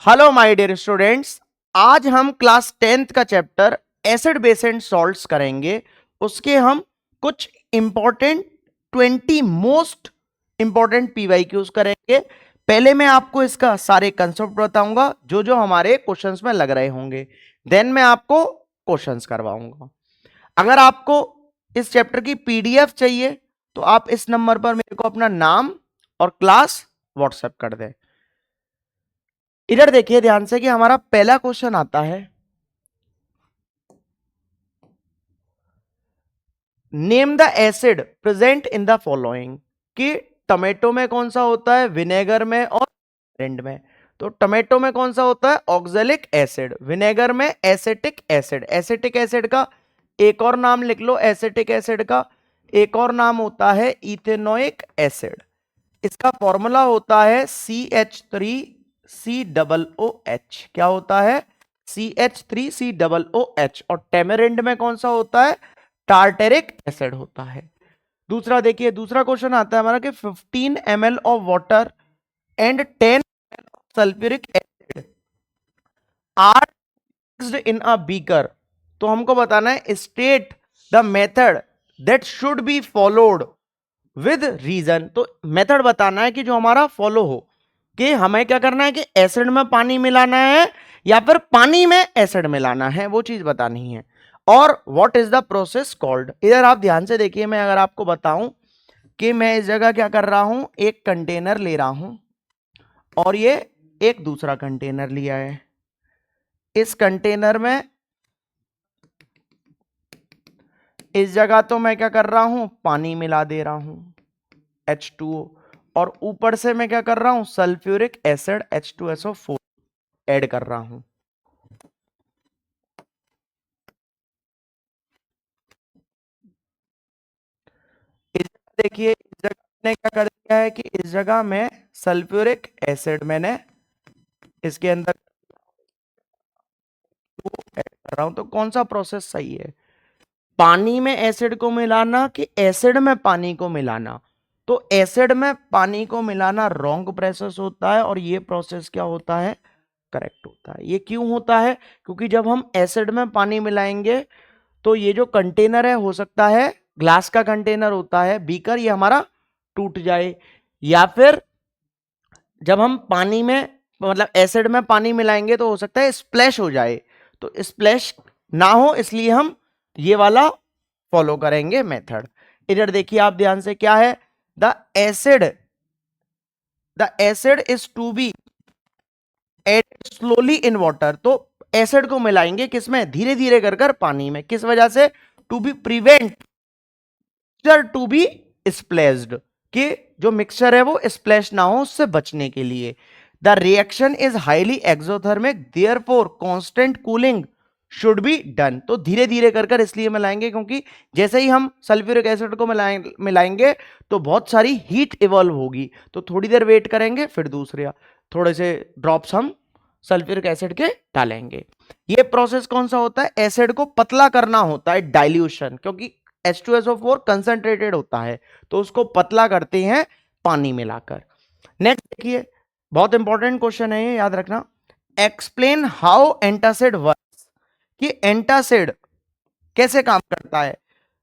Hello my dear students. आज हम class 10th का chapter acid base and salts करेंगे। उसके हम कुछ इंपॉर्टेंट 20 मोस्ट इंपॉर्टेंट पीवाईक्यूज करेंगे। पहले मैं आपको इसका सारे कंसेप्ट बताऊंगा जो जो हमारे क्वेश्चंस में लग रहे होंगे, देन मैं आपको क्वेश्चंस करवाऊंगा। अगर आपको इस चैप्टर की पीडीएफ चाहिए तो आप इस नंबर पर मेरे को अपना नाम और क्लास व्हाट्सएप कर दें। इधर देखिए ध्यान से कि हमारा पहला क्वेश्चन आता है, name the acid present in the following. कि टमेटो में कौन सा होता है, विनेगर में और रेंड में। तो टमेटो में कौन सा होता है, ऑक्जेलिक एसिड। विनेगर में एसिटिक एसिड। एसिटिक एसिड का एक और नाम लिख लो, एसिटिक एसिड का एक और नाम होता है इथेनोइक एसिड। इसका फॉर्मूला होता है CH3COOH। क्या होता है, CH3COOH। और टेमेरिंड में कौन सा होता है, टार्टेरिक एसिड होता है। दूसरा देखिए, दूसरा क्वेश्चन आता है हमारा कि 15 ml of water and 10 sulphuric acid are mixed in a beaker. तो हमको बताना है state the method that should be followed with reason. तो मेथड बताना है कि जो हमारा फॉलो हो, कि हमें क्या करना है कि एसिड में पानी मिलाना है या फिर पानी में एसिड मिलाना है, वो चीज बतानी है। और what is the process called. इधर आप ध्यान से देखिए, मैं अगर आपको बताऊं कि मैं इस जगह क्या कर रहा हूं, एक कंटेनर ले रहा हूं और ये एक दूसरा कंटेनर लिया है। इस कंटेनर में इस जगह तो मैं क्या कर रहा हूं, पानी मिला दे रहा हूं H2O, और ऊपर से मैं क्या कर रहा हूं, सल्फ्यूरिक एसिड H2SO4 ऐड कर रहा हूं। इस जगह देखिए, इस जगह मैंने क्या कर दिया है कि इस जगह में सल्फ्यूरिक एसिड मैंने इसके अंदर ऐड कर रहा हूं। तो कौन सा प्रोसेस सही है, पानी में एसिड को मिलाना कि एसिड में पानी को मिलाना। तो एसिड में पानी को मिलाना रॉन्ग प्रोसेस होता है और ये प्रोसेस क्या होता है, करेक्ट होता है। ये क्यों होता है, क्योंकि जब हम एसिड में पानी मिलाएंगे तो ये जो कंटेनर है, हो सकता है ग्लास का कंटेनर होता है बीकर, ये हमारा टूट जाए। या फिर जब हम पानी में मतलब एसिड में पानी मिलाएंगे तो हो सकता है स्प्लैश हो जाए। तो स्प्लैश ना हो इसलिए हम ये वाला फॉलो करेंगे मेथड। इधर देखिए आप ध्यान से, क्या है, the acid is to be add slowly in water. तो एसिड को मिलाएंगे किसमें, धीरे धीरे कर कर पानी में। किस वजह से, to be prevent to be splashed, कि जो मिक्सचर है वो स्प्लैश ना हो, उससे बचने के लिए। The reaction is highly exothermic, therefore constant cooling should be done. तो धीरे धीरे कर कर इसलिए मिलाएंगे क्योंकि जैसे ही हम सल्फ्यूरिक एसिड को मिलाएंगे तो बहुत सारी हीट इवॉल्व होगी। तो थोड़ी देर वेट करेंगे, फिर दूसरे थोड़े से ड्रॉप्स हम सल्फ्यूरिक एसिड के डालेंगे। ये प्रोसेस कौन सा होता है, एसिड को पतला करना होता है, डाइल्यूशन। क्योंकि H2SO4 कंसंट्रेटेड होता है तो उसको पतला करते हैं पानी मिलाकर। नेक्स्ट देखिए, बहुत इंपॉर्टेंट क्वेश्चन है ये, याद रखना। Explain how antacid works. कि एंटासिड कैसे काम करता है।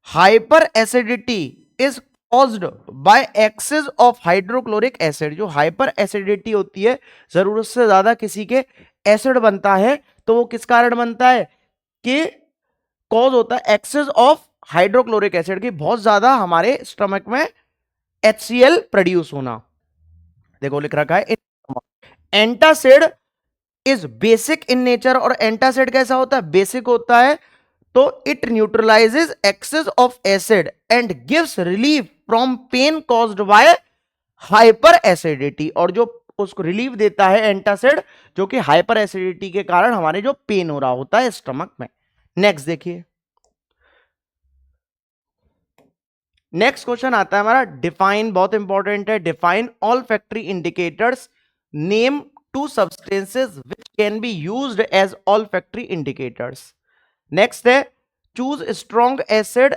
Hyper acidity is caused by access of hydrochloric acid. जो हाइपर एसिडिटी होती है, जरूरत से ज्यादा किसी के एसिड बनता है, तो वो किस कारण बनता है, कि कॉज होता है एक्सेस ऑफ हाइड्रोक्लोरिक एसिड की बहुत ज्यादा हमारे स्टमक में HCl प्रोड्यूस होना। देखो लिख रखा है antacid is basic in nature. और एंटासिड कैसा होता है, बेसिक होता है। तो it neutralises excess of acid and gives relief from pain caused by hyper acidity. और जो उसको रिलीफ देता है एंटासिड, जो कि हाइपर एसिडिटी के कारण हमारे जो पेन हो रहा होता है स्टमक में। नेक्स्ट देखिए, नेक्स्ट क्वेश्चन आता है हमारा डिफाइन, बहुत इंपॉर्टेंट है। Define olfactory indicators, name to substances which can be used as olfactory indicators. Next है choose strong acid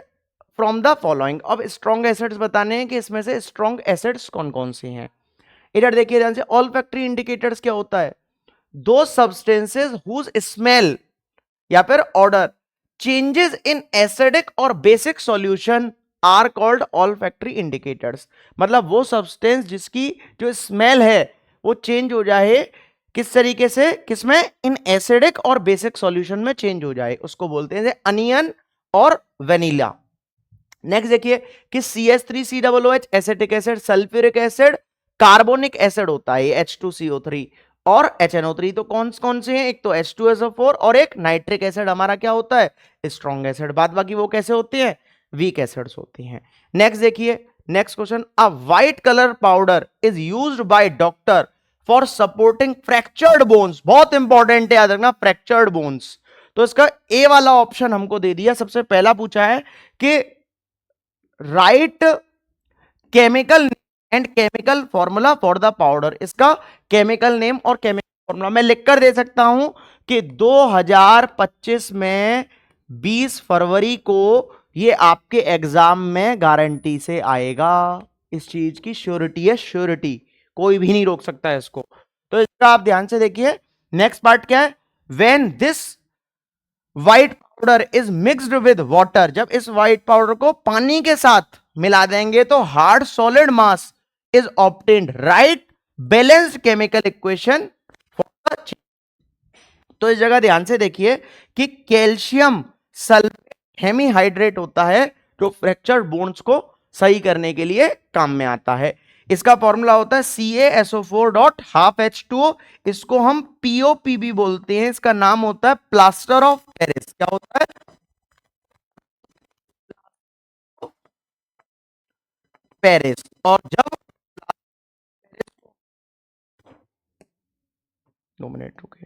from the following. अब स्ट्रॉन्ग एसिड्स बताने हैं कि इसमें से स्ट्रॉन्ग एसिड्स कौन कौन से हैं। इधर देखिए ध्यान से, ऑल फैक्ट्री इंडिकेटर्स क्या होता है, दो सब्सटेंसेस हुज स्मेल या फिर ऑर्डर चेंजेस इन एसिडिक और basic solution are called olfactory indicators. मतलब वो सब्सटेंस जिसकी जो स्मेल है वो चेंज हो जाए, किस तरीके से, किसमें, इन एसिडिक और बेसिक सॉल्यूशन में चेंज हो जाए, उसको बोलते हैं अनियन और वेनिला। नेक्स्ट देखिए कि CH3COOH acetic acid, sulphuric acid, carbonic acid होता है H2CO3 और HNO3। तो कौन कौन से हैं? एक तो H2SO4 और एक नाइट्रिक एसिड हमारा क्या होता है? Strong acid. बाद बाकी वो कैसे होते हैं? वीक एसिड्स होती हैं। नेक्स्ट देखिए, next question, a white colour powder is used by doctor for supporting fractured bones. बहुत इंपॉर्टेंट है, याद रखना, फ्रैक्चर्ड बोन्स। तो इसका ए वाला ऑप्शन हमको दे दिया। सबसे पहला पूछा है कि right chemical and chemical formula for the powder. इसका केमिकल नेम और केमिकल फॉर्मूला मैं लिखकर दे सकता हूं कि 2025 में 20 फरवरी को ये आपके एग्जाम में गारंटी से आएगा। इस चीज की श्योरिटी है, श्योरिटी, कोई भी नहीं रोक सकता है इसको। तो इसका आप ध्यान से देखिए। नेक्स्ट पार्ट क्या है? When this white powder is mixed with water, जब इस व्हाइट पाउडर को पानी के साथ मिला देंगे तो hard solid mass is obtained, right balanced chemical equation for the. तो इस जगह ध्यान से देखिए कि कैल्शियम सल्फेट हेमीहाइड्रेट होता है जो फ्रैक्चर बोन्स को सही करने के लिए काम में आता है। इसका फॉर्मूला होता है CaSO4.12H2O। इसको हम POPB बोलते हैं। इसका नाम होता है प्लास्टर ऑफ पेरिस। क्या होता है? पेरिस। और जब 2 मिनट रुके,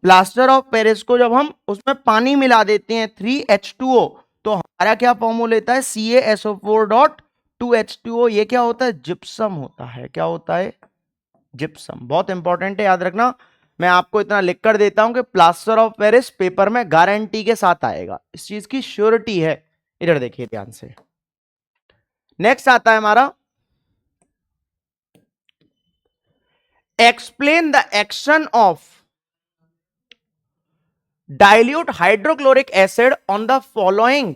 प्लास्टर ऑफ पेरिस को जब हम उसमें पानी मिला देते हैं 3H2O, तो हमारा क्या फॉर्मूला लेता है? CaSO4.2H2O। ये क्या होता है? जिप्सम होता है। क्या होता है? जिप्सम। बहुत इंपॉर्टेंट है, याद रखना। मैं आपको इतना लिख कर देता हूं कि प्लास्टर ऑफ पेरिस पेपर में गारंटी के साथ आएगा, इस चीज की श्योरिटी है। इधर देखिए ध्यान से। नेक्स्ट आता है हमारा, explain the action of dilute hydrochloric acid on the following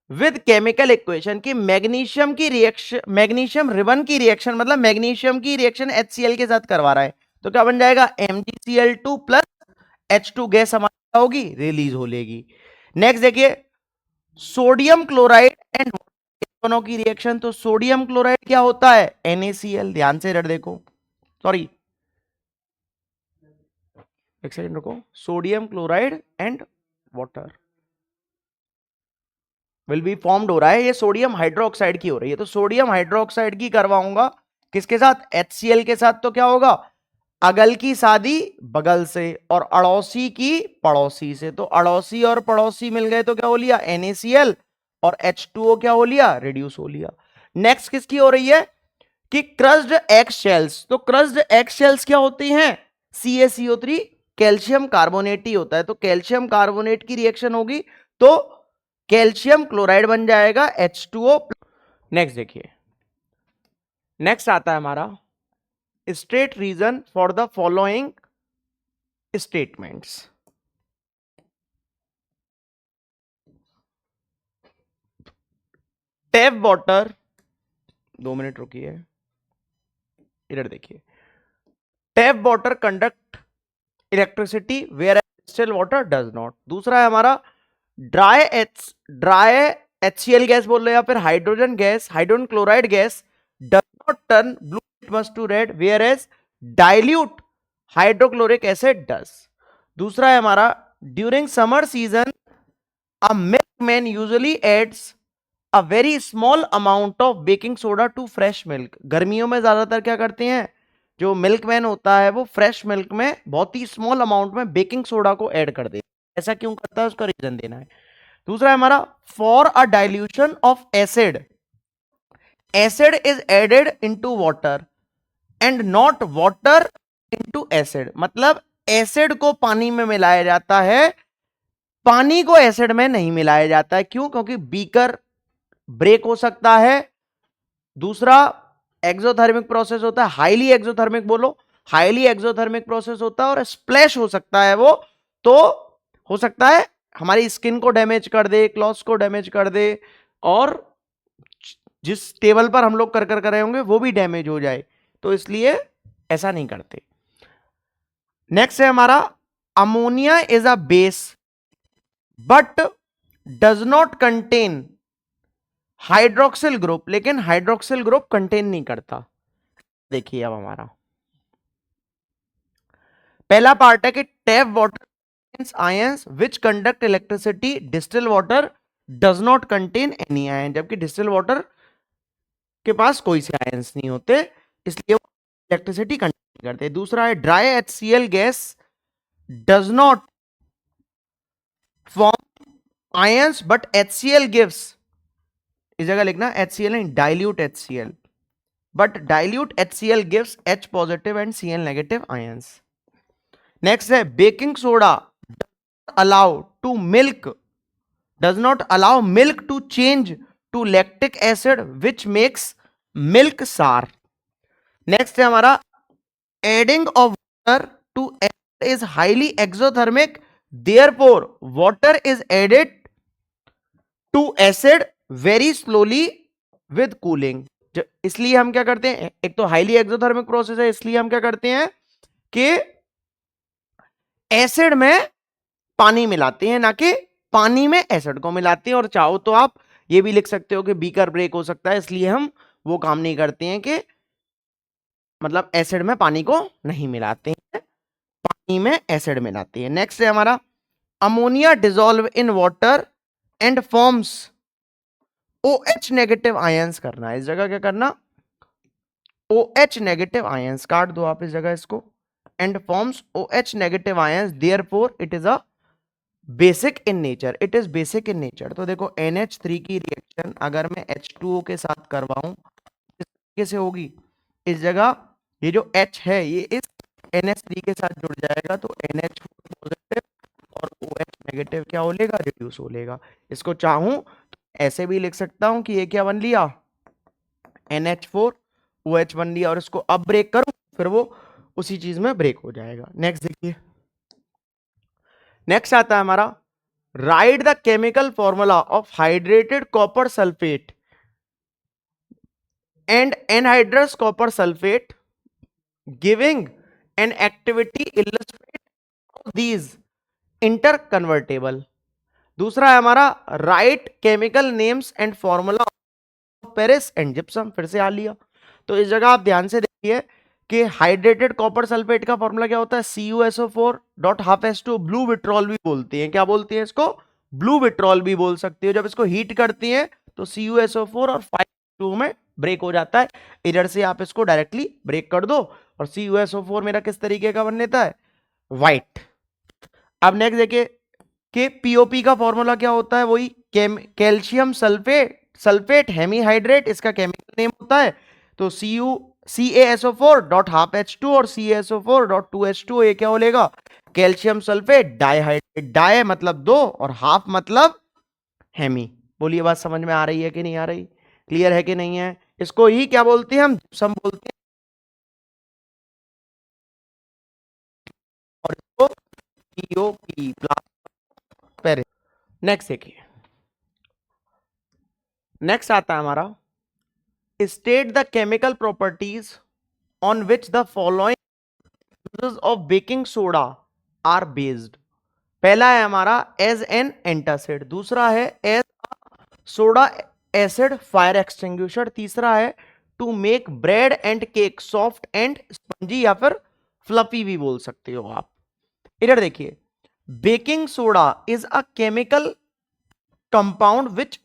with chemical equation। की मैग्नीशियम की रिएक्शन, मैग्नीशियम रिबन की रिएक्शन, मतलब मैग्नीशियम की रिएक्शन HCl के साथ करवा रहा है, तो क्या बन जाएगा? MgCl2 प्लस H2 गैस हमारी होगी, रिलीज हो लेगी। नेक्स्ट देखिए, सोडियम क्लोराइड एंड दोनों की रिएक्शन। तो सोडियम क्लोराइड क्या होता है? NaCl। ध्यान से इधर देखो, सॉरी एक सेकंड रुको, sodium chloride and water will be formed हो रहा है। ये सोडियम हाइड्रोक्साइड की हो रही है, तो सोडियम हाइड्रोक्साइड की करवाऊंगा किसके साथ? HCl के साथ। तो क्या होगा? अगल की शादी बगल से और अड़ोसी की पड़ोसी से। तो अड़ोसी और पड़ोसी मिल गए तो क्या हो लिया? NaCl। और H2O क्या हो लिया? रिड्यूस हो लिया। नेक्स्ट किसकी हो रही है? कि क्रस्ड एग शेल्स। तो क्रस्ड एग शेल्स क्या होती हैं? CaCO3, कैल्शियम कार्बोनेट ही होता है। तो कैल्शियम कार्बोनेट की रिएक्शन होगी तो कैल्शियम क्लोराइड बन जाएगा H2O। नेक्स्ट देखिए, नेक्स्ट आता है हमारा, state reason for the following statements. Tap water, 2 minute रुकिए, इधर देखिए, tap water conduct electricity where still water does not. दूसरा है हमारा ड्राई HCl गैस बोल रहे हैं या फिर hydrogen gas, hydrogen chloride gas does not turn blue litmus to red whereas dilute hydrochloric acid does. दूसरा है हमारा, during summer season a milkman usually adds a very small amount of baking soda to fresh milk. गर्मियों में ज्यादातर क्या करते हैं, जो मिल्कमैन होता है वो फ्रेश मिल्क में बहुत ही स्मॉल अमाउंट में बेकिंग सोडा को ऐड कर देता है। ऐसा क्यों करता है, उसका रीजन देना है। दूसरा है हमारा, for a dilution of acid, acid is added into water and not water into acid. मतलब एसिड को पानी में मिलाया जाता है, पानी को एसिड में नहीं मिलाया जाता है। क्यों? क्योंकि बीकर ब्रेक हो सकता है, दूसरा एक्सोथर्मिक प्रोसेस होता है, हाईली एक्सोथर्मिक बोलो, हाईली एक्सोथर्मिक प्रोसेस होता है और स्प्लैश हो सकता है वो, तो हो सकता है हमारी स्किन को डैमेज कर दे, क्लॉथ्स को डैमेज कर दे, और जिस टेबल पर हम लोग कर रहे होंगे वो भी डैमेज हो जाए, तो इसलिए ऐसा नहीं करते। नेक्स्ट है हमारा ammonia is a base but does not contain hydroxyl group, लेकिन हाइड्रोक्सिल ग्रुप कंटेन नहीं करता। देखिए अब हमारा पहला पार्ट है कि tap water ions which conduct electricity, distil water does not contain any ion, जबकि डिस्टिल वाटर के पास कोई से आयंस नहीं होते, इसलिए वो इलेक्ट्रिसिटी कंटेन करते। दूसरा है dry HCl gas does not form ions but HCl gives, इस जगह लिखना HCl नहीं, dilute HCl, but dilute HCl gives H positive and Cl negative ions. Next है baking soda allow to milk, does not allow milk to change to lactic acid which makes milk sour. Next है हमारा adding of water to acid is highly exothermic, therefore water is added to acid very slowly with cooling. इसलिए हम क्या करते हैं, एक तो highly exothermic process है, इसलिए हम क्या करते हैं कि एसिड में पानी मिलाते हैं, ना कि पानी में एसिड को मिलाते हैं। और चाहो तो आप ये भी लिख सकते हो कि बीकर ब्रेक हो सकता है, इसलिए हम वो काम नहीं करते हैं कि मतलब एसिड में पानी को नहीं मिलाते हैं, पानी में एसिड मिलाते हैं। नेक्स्ट है हमारा ammonia dissolve in water and forms OH negative ions करना है, इस जगह क्या करना, OH नेगेटिव आयंस काट दो आप इस जगह इसको, and forms OH negative ions, therefore it is a basic in nature, it is basic in nature. तो देखो NH3 की रिएक्शन अगर मैं H2O के साथ करवाऊं किस तरीके से होगी, इस जगह ये जो H है ये इस NH3 के साथ जुड़ जाएगा, तो NH4 पॉजिटिव और OH नेगेटिव क्या हो लेगा, रिड्यूस हो लेगा। इसको चाहूं तो ऐसे भी लिख सकता हूं कि ये क्या बन लिया, NH4 OH बन लिया, और इसको अब ब्रेक करूं फिर वो उसी चीज में ब्रेक हो जाएगा। नेक्स्ट देखिए, नेक्स्ट आता है हमारा write the chemical formula of hydrated copper sulphate and anhydrous copper sulphate giving an activity illustrate these inter convertible. दूसरा है हमारा right chemical names and formula of Paris and gypsum, फिर से आ लिया। तो इस जगह आप ध्यान से देखिए कि हाइड्रेटेड कॉपर सल्फेट का फॉर्मूला क्या होता है, CuSO4.12H2, ब्लू विट्रॉल भी बोलते हैं, क्या बोलते हैं इसको, ब्लू विट्रॉल भी बोल सकते हो। जब इसको हीट करती हैं तो CuSO4 और 5H2 में ब्रेक हो जाता है, इधर से आप इसको डायरेक्टली ब्रेक कर दो, और CuSO4 मेरा किस तरीके का बन लेता है, व्हाइट। अब नेक्स्ट देखिए कि POP का फॉर्मूला क्या होता है, वही कैल्शियम सल्फेट, सल्फेट हेमीहाइड्रेट इसका केमिकल नेम होता है। तो CaSO4.12H2 और CaSO4.2H2, ये क्या हो लेगा, कैल्शियम सल्फेट डाइहाइड्रेट, डाई मतलब दो और हाफ मतलब हेमी। बोलिए बात समझ में आ रही है कि नहीं आ रही, क्लियर है कि नहीं है। इसको ही क्या बोलते हैं हम, जिप्सम बोलते हैं, और इसको POP प्लास। नेक्स्ट देखिए, नेक्स्ट आता है हमारा state the chemical properties on which the following of baking soda are based. पहला है हमारा एज एन एंटासिड, दूसरा है as soda acid fire extinguisher, तीसरा है to make bread and cake soft and spongy, या फिर फ्लफी भी बोल सकते हो आप। इधर देखिए, baking soda is a chemical compound which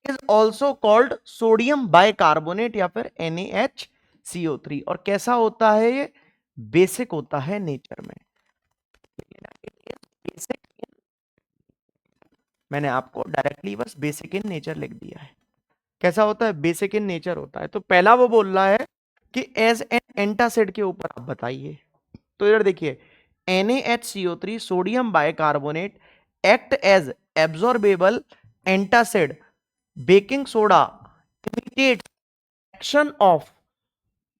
is also called sodium bicarbonate या फिर NaHCO3। और कैसा होता है ये, बेसिक होता है नेचर में, बेसिक, मैंने आपको डायरेक्टली बस बेसिक इन नेचर लिख दिया है। कैसा होता है, बेसिक इन नेचर होता है। तो पहला वो बोल रहा है कि एज एन एंटासिड के ऊपर आप बताइए। तो इधर देखिए NaHCO3 sodium bicarbonate act as absorbable antacid, baking soda imitates action of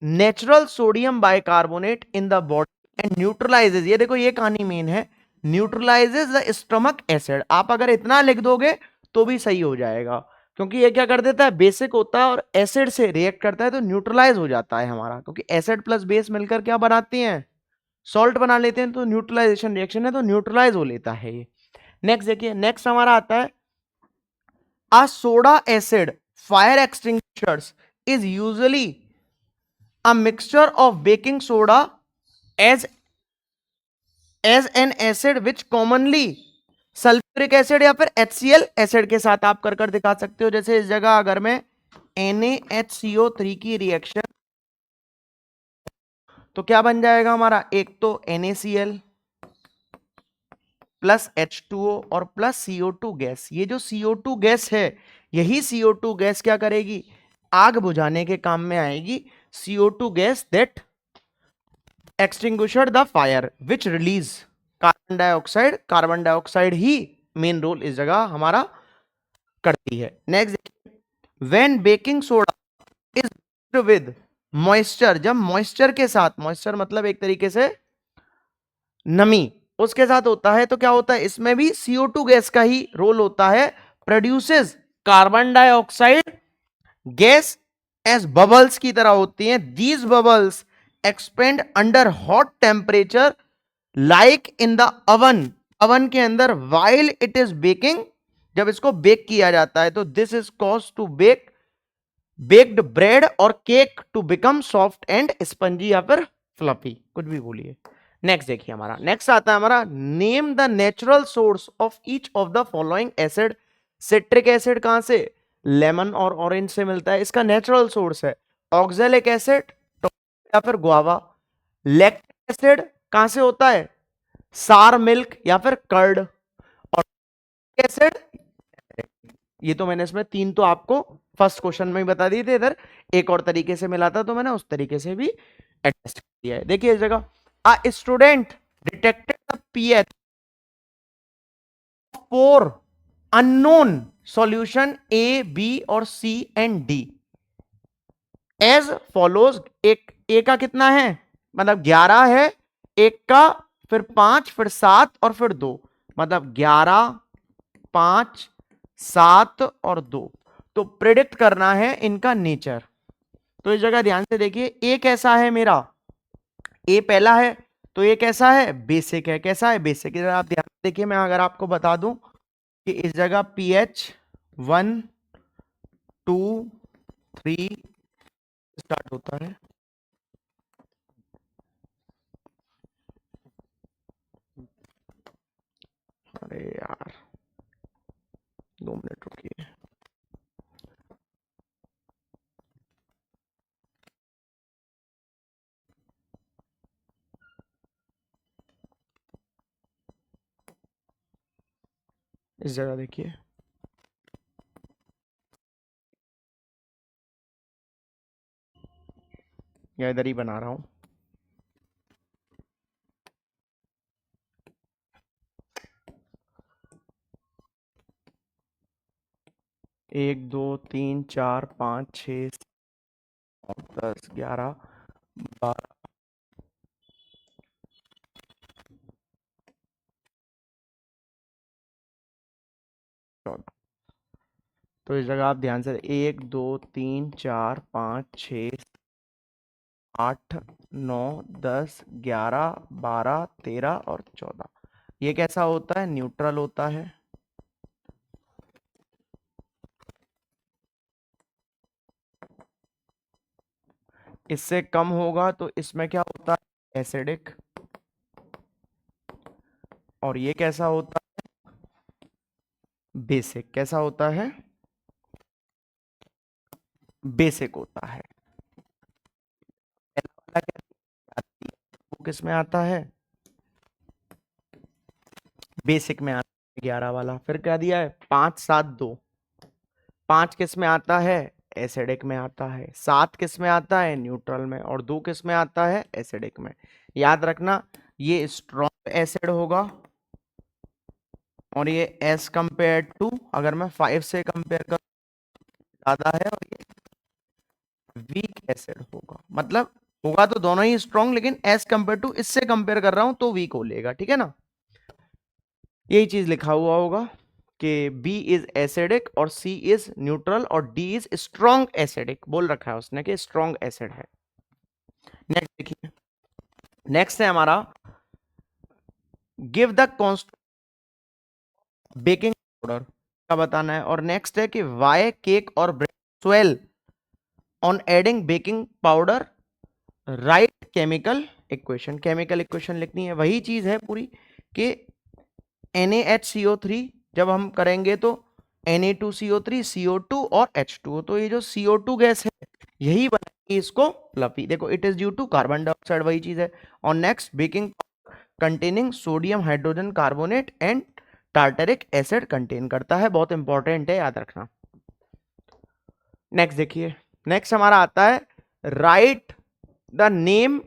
natural sodium bicarbonate in the body and neutralizes, ये देखो ये कहानी मेन है, न्यूट्रलाइजेज द स्टमक एसिड। आप अगर इतना लिख दोगे तो भी सही हो जाएगा, क्योंकि ये क्या कर देता है, बेसिक होता है और एसिड से रिएक्ट करता है तो न्यूट्रलाइज हो जाता है हमारा, क्योंकि एसिड प्लस बेस मिलकर क्या बनाती हैं, सॉल्ट बना लेते हैं, तो न्यूट्रलाइजेशन रिएक्शन है तो न्यूट्रलाइज हो लेता है ये। नेक्स्ट देखिए, नेक्स्ट हमारा आता है a soda acid fire extinguishers is usually a mixture of baking soda as an acid which commonly sulphuric acid या फिर HCl एसिड के साथ आप कर दिखा सकते हो। जैसे इस जगह अगर मैं NaHCO3 की रिएक्शन, तो क्या बन जाएगा हमारा, एक तो NaCl प्लस H2O और प्लस CO2 गैस। ये जो CO2 गैस है, यही CO2 गैस क्या करेगी, आग बुझाने के काम में आएगी। CO2 gas that extinguisher the fire which release carbon dioxide. Carbon dioxide ही मेन रोल इस जगह हमारा करती है। Next, when baking soda is with moisture, जब मॉइस्चर के साथ, मॉइस्चर मतलब एक तरीके से नमी, उसके साथ होता है तो क्या होता है, इसमें भी CO2 गैस का ही रोल होता है। Produces carbon dioxide gas as bubbles की तरह होती हैं। These bubbles expand under hot temperature like in the oven, oven के अंदर, वाइल इट इज बेकिंग, जब इसको बेक किया जाता है। तो this is cause to bake baked bread और cake to become soft and spongy या फिर फ्लफी, कुछ भी बोलिए। नेक्स्ट देखिए, हमारा नेक्स्ट आता है हमारा, name the natural source of each of the following acid. Citric acid कहां से, लेमन और ऑरेंज से मिलता है, इसका नेचुरल सोर्स है। ऑक्जेलिक एसिड या फिर गुआवा। लैक्टिक एसिड कहां से होता है, सार मिल्क या फिर कर्ड। और एसिड, ये तो मैंने इसमें तीन तो आपको फर्स्ट क्वेश्चन में ही बता दिए थे, इधर एक और तरीके से मिला था तो मैंने उस तरीके से भी एडजस्ट किया है। देखिए इस जगह, a student detected the pH of four unknown solution A, B और C and D as follows। एक A का कितना है, मतलब 11 है, एक का फिर 5 फिर 7 और फिर 2, मतलब 11 5 7 और 2। तो प्रिडिक्ट करना है इनका नेचर। तो इस जगह ध्यान से देखिए, A कैसा है मेरा, A पहला है तो ये कैसा है, बेसिक है। कैसा है, बेसिक। इधर आप ध्यान देखिए, मैं अगर आपको बता दूं कि इस जगह pH 1 2 3 स्टार्ट होता है। अरे यार 2 मिनट रुकिए। इस जगह देखिए, या इधर ही बना रहा हूं। एक 2 3 4 5 6 10 11 12 14। तो इस जगह आप ध्यान से 1 2 3 4 5 6 8 9 10 11 12 13 और 14। ये कैसा होता है, न्यूट्रल होता है। इससे कम होगा तो इसमें क्या होता है, एसिडिक। और ये कैसा होता है, बेसिक। कैसा होता है, बेसिक होता है। पहला वाला क्या, वो किस में आता है, बेसिक में आता है 11 वाला। फिर क्या दिया है, 5 7 2। 5 किस में आता है, एसिडिक में आता है। 7 किस में आता है, न्यूट्रल में। और 2 किस में आता है, एसिडिक में। याद रखना, ये स्ट्रॉन्ग एसिड होगा और ये एस कंपेयर टू, अगर मैं 5 से कंपेयर करूं ज्यादा है, और ये वीक एसिड होगा, मतलब होगा तो दोनों ही स्ट्रॉन्ग, लेकिन एज कंपेयर टू इससे कंपेयर कर रहा हूं तो वीक हो लेगा, ठीक है ना। यही चीज लिखा हुआ होगा कि बी इज एसिडिक और सी इज न्यूट्रल और डी इज स्ट्रॉन्ग एसिडिक, बोल रखा है उसने कि स्ट्रॉन्ग एसिड है। नेक्स्ट देखिए, नेक्स्ट है हमारा give the const baking powder का बताना है, और नेक्स्ट है कि वाई केक और bread swell on adding baking powder, right chemical equation. Chemical equation लिखनी है, वही चीज है पूरी कि NaHCO3 जब हम करेंगे तो Na2CO3 CO2 और H2O, तो ये जो CO2 गैस है यही बनाएगी इसको फ्लफी। देखो it is due to carbon dioxide, वही चीज है। और next baking containing sodium hydrogen carbonate and tartaric acid contain करता है, बहुत इंपॉर्टेंट है, याद रखना। नेक्स्ट देखिए, नेक्स्ट हमारा आता है write the name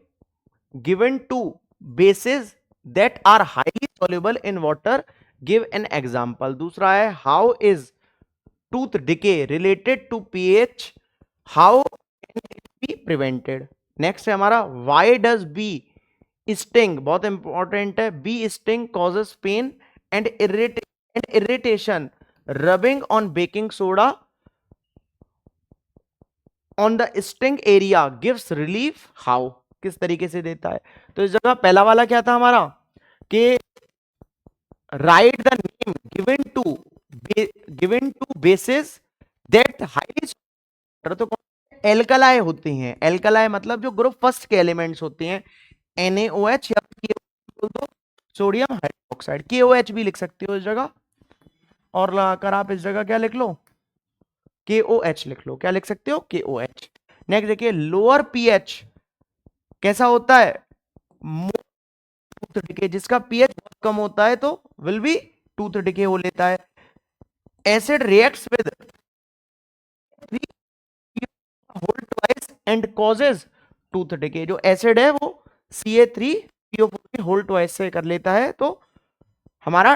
given to bases that are highly soluble in water, give an example। दूसरा है how is tooth decay related to pH, how can it be prevented. Next है हमारा व्हाई डज बी स्टिंग, बहुत important है, bee sting causes pain and irritation, rubbing on baking soda on the sting area gives relief, how, किस तरीके से देता है। तो इस जगह पहला वाला क्या था हमारा कि write the name given to bases that highly, तो एल्कलाई होती हैं, एल्कलाई मतलब जो ग्रुप फर्स्ट के एलिमेंट्स होते हैं, NaOH या बोल दो सोडियम हाइड्रोक्साइड, KOH भी लिख सकते हो इस जगह, और लगाकर आप इस जगह क्या लिख लो KOH लिख लो, क्या लिख सकते हो KOH। नेक्स्ट देखिए लोअर पीएच कैसा होता है, टूथ डिके, जिसका पीएच बहुत कम होता है तो विल बी टूथ डिके हो लेता है। Acid reacts with hole twice and causes tooth decay, जो एसिड है वो CA3PO4 होल ट्वाइस से कर लेता है तो हमारा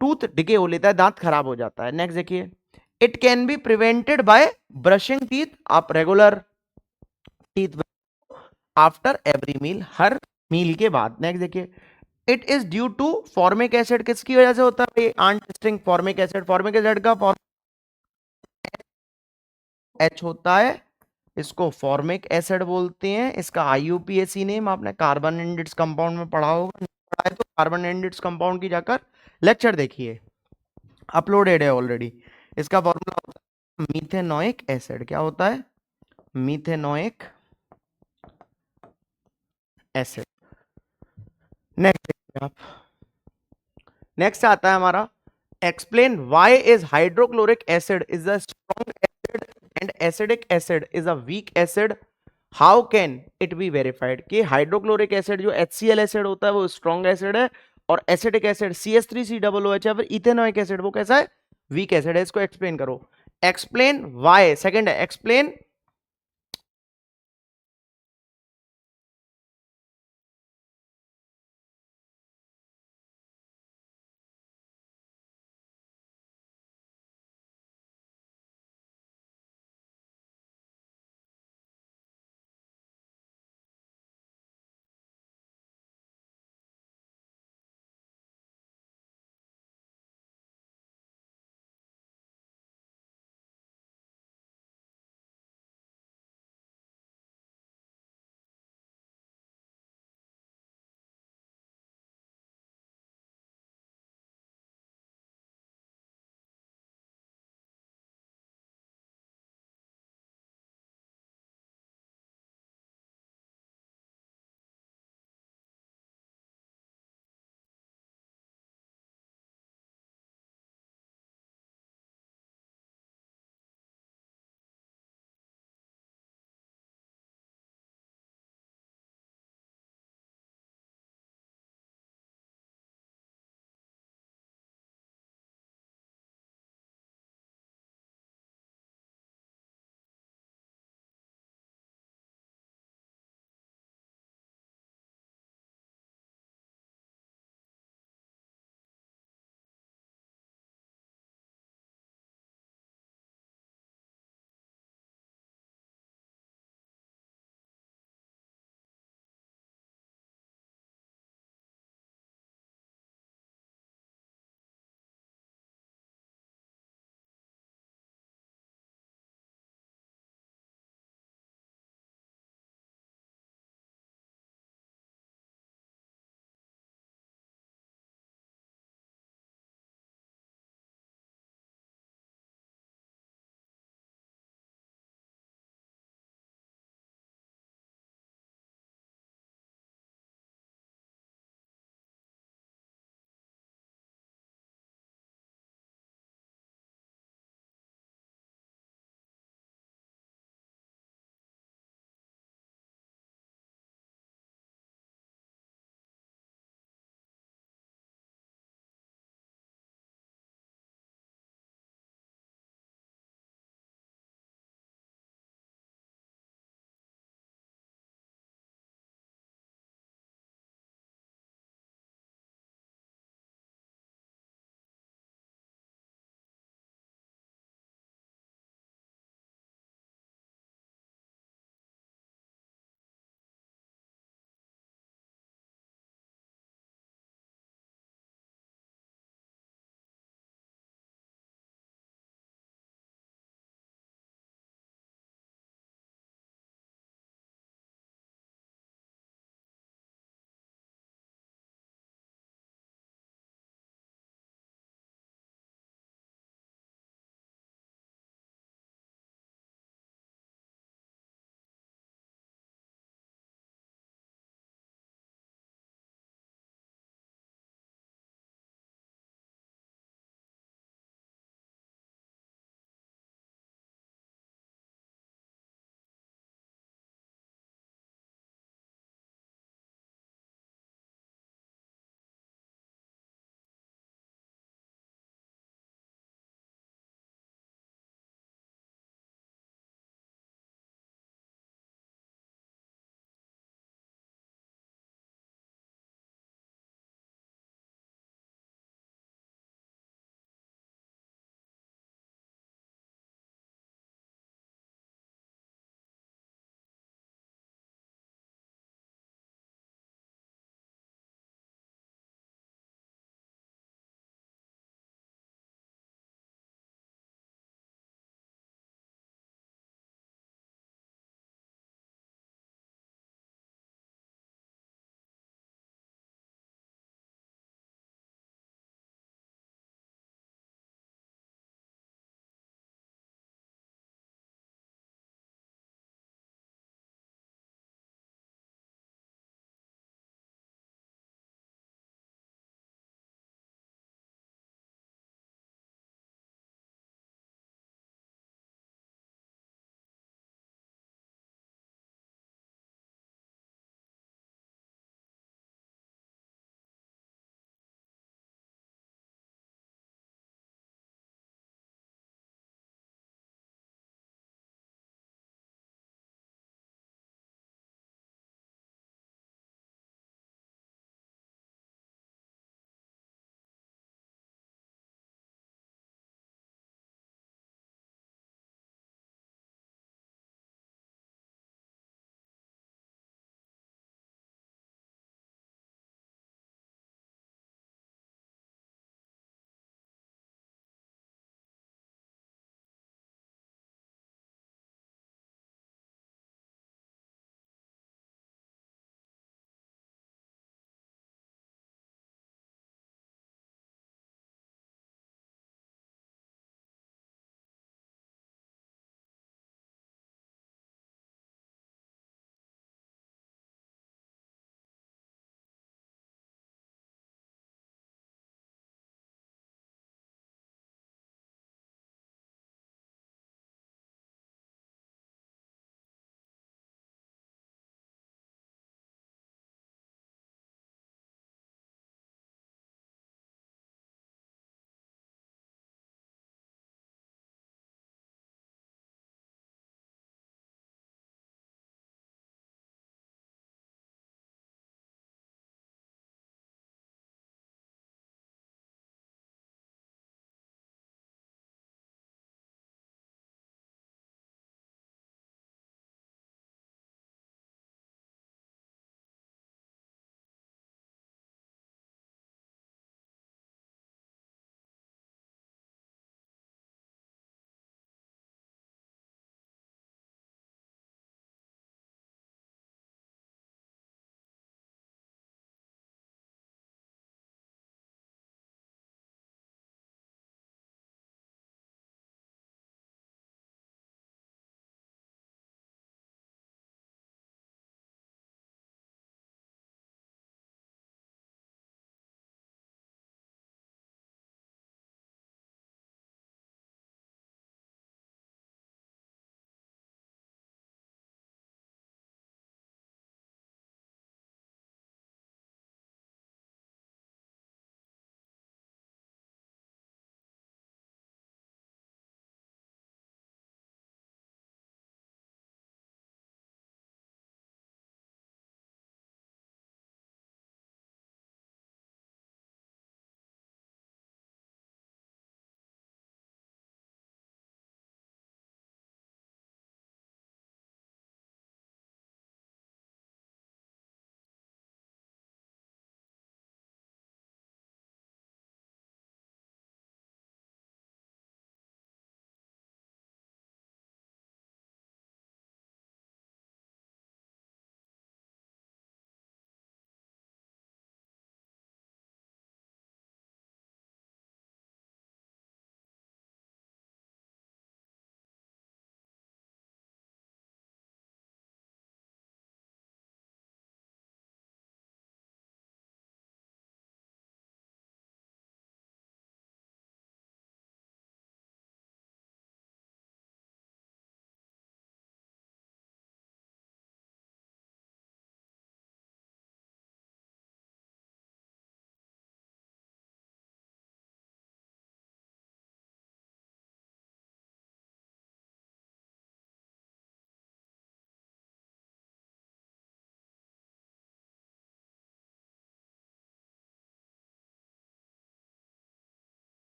टूथ डिके हो लेता है, दांत खराब हो जाता है। नेक्स्ट देखिए it can be prevented by brushing teeth, आप regular teeth after every meal, हर मील के बाद। नेक्स्ट देखिए it is due to formic acid, किसकी वजह से होता है, undistinct formic acid, formic acid का फॉर्म H होता है, इसको फॉर्मिक एसिड बोलते हैं। इसका IUPAC नेम आपने कार्बन एंड इट्स कंपाउंड में पढ़ा होगा, नहीं पढ़ा है तो कार्बन एंड इट्स कंपाउंड की जाकर लेक्चर देखिए, अपलोडेड है ऑलरेडी। इसका फॉर्मूला होता है मीथेनोइक एसिड, क्या होता है मीथेनोइक एसिड। नेक्स्ट देखिए आप, नेक्स्ट आता है हमारा explain why is hydrochloric acid is a strong acid and acidic acid is a weak acid, how can it be verified. कि हाइड्रोक्लोरिक एसिड जो HCl एसिड होता है वो स्ट्रॉन्ग एसिड है, और एसिडिक एसिड CH3COOH या फिर इथेनोइक एसिड वो कैसा है, वीक एसिड है। इसको एक्सप्लेन करो, एक्सप्लेन व्हाई, सेकंड है एक्सप्लेन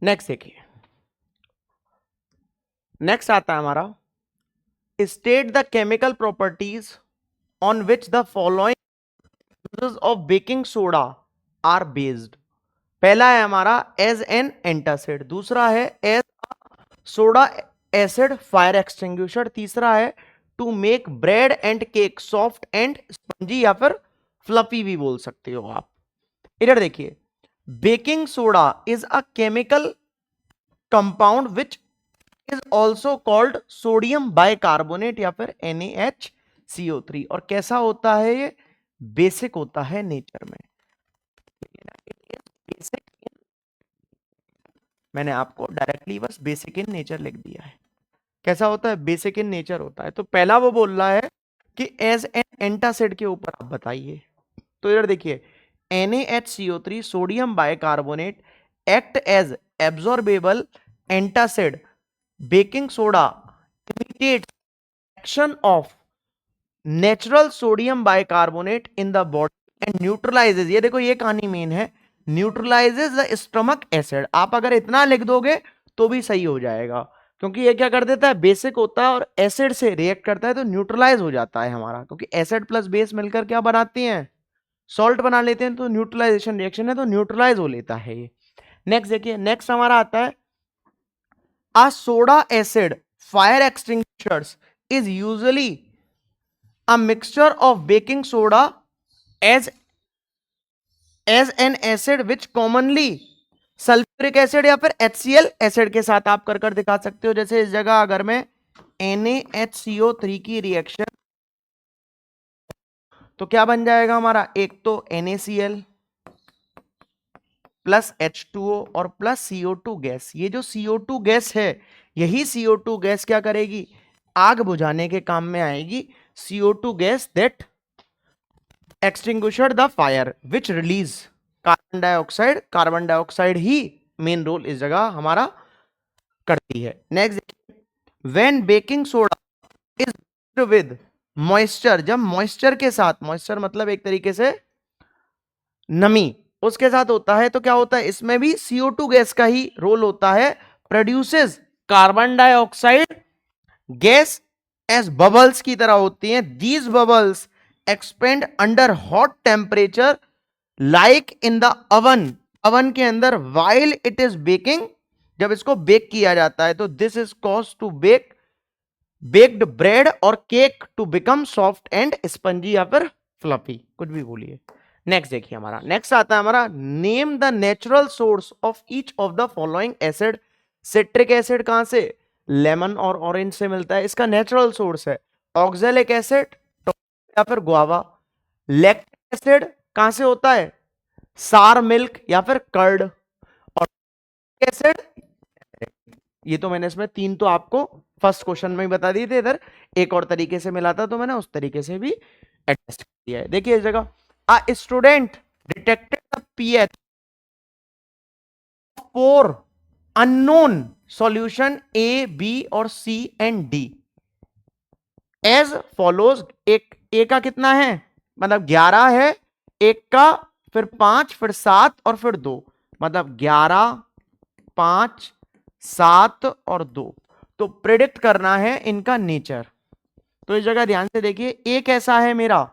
नेक्स्ट देखिए, नेक्स्ट आता है हमारा state the chemical properties on which the following of baking soda are based. पहला है हमारा एज एन एंटासिड, दूसरा है as soda acid fire extinguisher, तीसरा है to make bread and cake soft and spongy या फिर फ्लफी भी बोल सकते हो आप। इधर देखिए, baking soda is a chemical compound which is also called sodium bicarbonate या फिर NaHCO3। और कैसा होता है ये? बेसिक होता है नेचर में। बेसिक, मैंने आपको डायरेक्टली बस बेसिक इन नेचर लिख दिया है। कैसा होता है? बेसिक इन नेचर होता है। तो पहला वो बोल रहा है कि एज एन एंटासिड के ऊपर आप बताइए। तो इधर देखिए, NaHCO3 sodium bicarbonate act as absorbable antacid, baking soda imitates action of natural sodium bicarbonate in the body and neutralizes, ये देखो ये कहानी मेन है, न्यूट्रलाइजेज द स्टमक एसिड। आप अगर इतना लिख दोगे तो भी सही हो जाएगा, क्योंकि ये क्या कर देता है? बेसिक होता है और एसिड से रिएक्ट करता है तो न्यूट्रलाइज हो जाता है हमारा, क्योंकि एसिड प्लस बेस मिलकर क्या बनाती हैं? सॉल्ट बना लेते हैं। तो न्यूट्रलाइजेशन रिएक्शन है तो न्यूट्रलाइज हो लेता है ये। नेक्स्ट देखिए, नेक्स्ट हमारा आता है a soda acid fire extinguishers is usually a mixture of baking soda as an acid which commonly sulphuric acid या फिर HCl एसिड के साथ आप कर कर दिखा सकते हो। जैसे इस जगह अगर मैं NaHCO3 की रिएक्शन, तो क्या बन जाएगा हमारा? एक तो NaCl प्लस H2O और प्लस CO2 गैस। ये जो CO2 गैस है, यही CO2 गैस क्या करेगी? आग बुझाने के काम में आएगी। CO2 gas that extinguisher the fire which release carbon dioxide. Carbon dioxide ही मेन रोल इस जगह हमारा करती है। Next, when baking soda is with moisture, जब मॉइस्चर के साथ, मॉइस्चर मतलब एक तरीके से नमी उसके साथ होता है, तो क्या होता है? इसमें भी CO2 गैस का ही रोल होता है। Produces carbon dioxide gas as bubbles की तरह होती हैं। These bubbles expand under hot temperature like in the oven, oven के अंदर, वाइल इट इज बेकिंग, जब इसको बेक किया जाता है। तो this is cause to bake baked bread और cake to become soft and spongy या फिर फ्लफी, कुछ भी बोलिए। नेक्स्ट देखिए, हमारा नेक्स्ट आता है हमारा name the natural source of each of the following acid. Citric acid कहां से? लेमन और ऑरेंज से मिलता है, इसका नेचुरल सोर्स है। ऑक्जेलिक एसिड या फिर गुआवा। लैक्टिक एसिड कहां से होता है? सार मिल्क या फिर कर्ड। और एसिड, ये तो मैंने इसमें तीन तो आपको फर्स्ट क्वेश्चन में ही बता दिए थे, इधर एक और तरीके से मिला था तो मैंने उस तरीके से भी एडजस्ट किया है। देखिए इस जगह, a student detected the pH of four unknown solution A, B और C and D as follows। एक A का कितना है? मतलब 11 है, एक का फिर 5 फिर 7 और फिर 2, मतलब 11 5 7 और 2। तो प्रिडिक्ट करना है इनका नेचर। तो इस जगह ध्यान से देखिए, ए कैसा है मेरा?